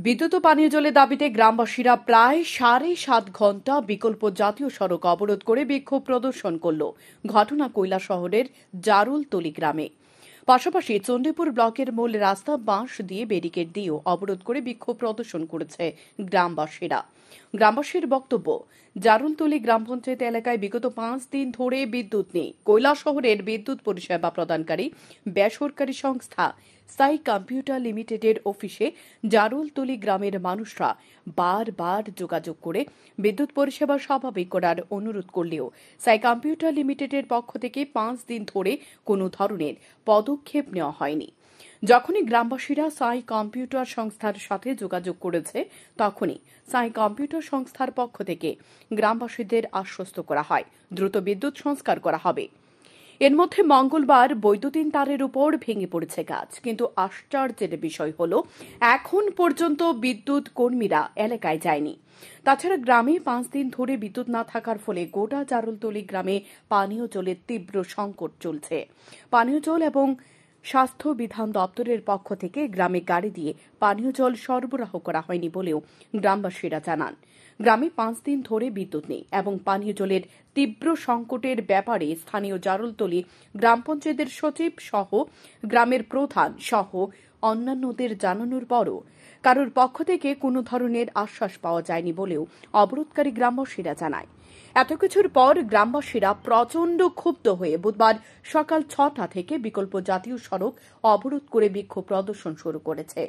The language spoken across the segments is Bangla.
বিদ্যুৎ ও পানীয় জলের দাবিতে গ্রামবাসীরা প্রায় ৭.৫ ঘণ্টা বিকল্প জাতীয় সড়ক অবরোধ করে বিক্ষোভ প্রদর্শন করল। ঘটনা কৈলাসহরের জারুলতলী গ্রামে। পাশাপাশি চণ্ডীপুর ব্লকের মূল রাস্তা বাঁশ দিয়ে ব্যারিকেড দিয়েও অবরোধ করে বিক্ষোভ প্রদর্শন করেছে গ্রামবাসীরা। গ্রামবাসীর বক্তব্য, জারুলতলী গ্রাম পঞ্চায়েত এলাকায় বিগত ৫ দিন ধরে বিদ্যুৎ নেই। কৈলাসহরের বিদ্যুৎ পরিষেবা প্রদানকারী বেসরকারি সংস্থা সাই কম্পিউটার লিমিটেডের অফিসে জারুলতলী গ্রামের মানুষরা বারবার যোগাযোগ করে বিদ্যুৎ পরিষেবা স্বাভাবিক করার অনুরোধ করলেও সাই কম্পিউটার লিমিটেডের পক্ষ থেকে ৫ দিন ধরে কোনো ধরনের পদক্ষেপ নেওয়া হয়নি। যখনই গ্রামবাসীরা সাই কম্পিউটার সংস্থার সাথে যোগাযোগ করেছে, তখনই সাই কম্পিউটার সংস্থার পক্ষ থেকে গ্রামবাসীদের আশ্বস্ত করা হয় দ্রুত বিদ্যুৎ সংস্কার করা হবে। এর মধ্যে মঙ্গলবার বৈদ্যুতিন তারের উপর ভেঙে পড়েছে গাছ। কিন্তু আশ্চর্যের বিষয় হল, এখন পর্যন্ত বিদ্যুৎ কর্মীরা এলাকায় যায়নি। তাছাড়া গ্রামে ৫ দিন ধরে বিদ্যুৎ না থাকার ফলে গোটা জারুলতলী গ্রামে পানীয় জলের তীব্র সংকট চলছে। পানীয় জল এবং স্বাস্থ্য বিধান দপ্তরের পক্ষ থেকে গ্রামে গাড়ি দিয়ে পানীয় জল সরবরাহ করা হয়নি বলেও গ্রামবাসীরা জানান। গ্রামে ৫ দিন ধরে বিদ্যুৎ নেই এবং পানীয় জলের তীব্র সংকটের ব্যাপারে স্থানীয় জারুলতলী গ্রাম পঞ্চায়েতের সচিব সহ গ্রামের প্রধান সহ অন্যান্যদের জানানোর পরও কারোর পক্ষ থেকে কোনো ধরনের আশ্বাস পাওয়া যায়নি বলেও অবরোধকারী গ্রামবাসীরা জানায়। এত কিছুর পর গ্রামবাসীরা প্রচণ্ড ক্ষুব্ধ হয়ে বুধবার সকাল ৬টা থেকে বিকল্প জাতীয় সড়ক অবরোধ করে বিক্ষোভ প্রদর্শন শুরু করেছে।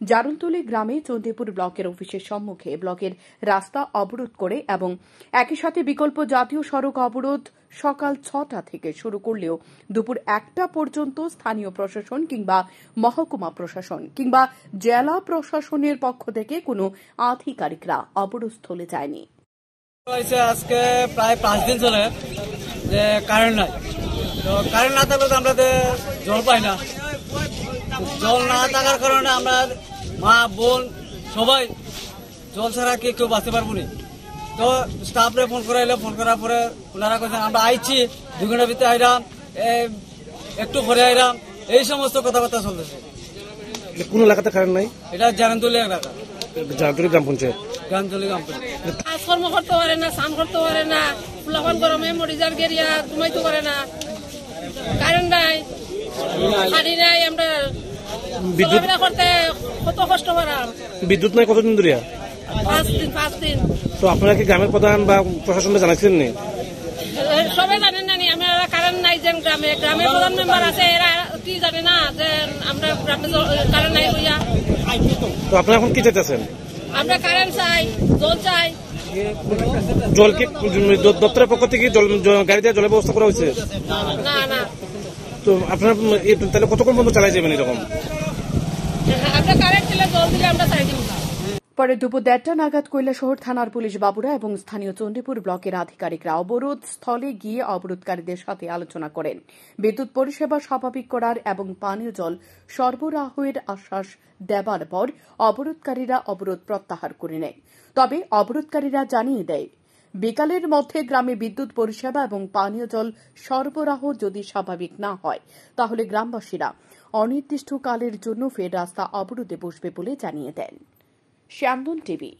জারুলতলী গ্রামে চণ্ডীপুর ব্লকের অফিসের সম্মুখে ব্লকের রাস্তা অবরোধ করে এবং একই সাথে বিকল্প জাতীয় সড়ক অবরোধ সকাল ৬টা থেকে শুরু করলেও দুপুর ১টা পর্যন্ত স্থানীয় প্রশাসন কিংবা মহকুমা প্রশাসন কিংবা জেলা প্রশাসনের পক্ষ থেকে কোনো আধিকারিকরা অবরোধস্থলে যায়নি। আজকে প্রায় ৫ দিন ধরে যে কারেন্ট নাই, তো কারেন্ট না থাকলে তো আমরা জল পাই না। জল না থাকার কারণে আমরা মা বোন সবাই জল ছাড়া কেউ বাঁচতে পারবো না। তো স্টাফরে ফোন করাইলে, ফোন করার পরে ওনারা বলছেন আমরা আইছি ২ ঘন্টার ভিতরে আইরাম, একটু পরে আইরাম, এই সমস্ত কথাবার্তা চলতেছে। কোন এলাকাতে কারেন্ট নাই? এটা জারুলতলী এলাকা, জারুলতলী গ্রাম পঞ্চায়েত। জারুলতলী গ্রাম পঞ্চায়েত কাজকর্ম করতে পারে না, স্নান করতে পারে না, ফুলাফান গরমে মরিজার গেরিয়া ঘুমাইতে পারে না, কারেন্ট নাই, পানি নাই, আমরা চলাফেরা করতে কত কষ্ট করাম। বিদ্যুৎ নাই কতদিন ধরে? ৫ দিন। তো আপনারা কি গ্রামের প্রধান বা প্রশাসনকে জানাচ্ছেন? সবাই জানেন না, আমরা কারেন্ট নাই যে গ্রামের প্রধান মেম্বার আছে, এরা কি জানে না যে আমরা গ্রামে কারেন্ট নাই হইয়া। তো আপনারা এখন কি চাইতেছেন? আমরা কারেন্ট চাই, জল চাই। জল কি দপ্তরের পক্ষ থেকে গাড়ি দিয়ে জলের ব্যবস্থা করা হয়েছে? না না। তো আপনারা তাহলে কতক্ষণ পর্যন্ত চালাই যাবেন এরকম? আমরা কারেন্ট দিলে, জল দিলে আমরা চাই দিব। পরে দুপুর ১:৩০ নাগাদ কৈলাসহর থানার পুলিশ বাবুরা এবং স্থানীয় চণ্ডীপুর ব্লকের আধিকারিকরা অবরোধ স্থলে গিয়ে অবরোধকারীদের সাথে আলোচনা করেন। বিদ্যুৎ পরিষেবা স্বাভাবিক করার এবং পানীয় জল সরবরাহের আশ্বাস দেবার পর অবরোধকারীরা অবরোধ প্রত্যাহার করে নেয়। তবে অবরোধকারীরা জানিয়ে দেয়, বিকালের মধ্যে গ্রামে বিদ্যুৎ পরিষেবা এবং পানীয় জল সরবরাহ যদি স্বাভাবিক না হয়, তাহলে গ্রামবাসীরা অনির্দিষ্টকালের জন্য ফের রাস্তা অবরোধে বসবে বলে জানিয়ে দেন। শ্যামদন টিভি।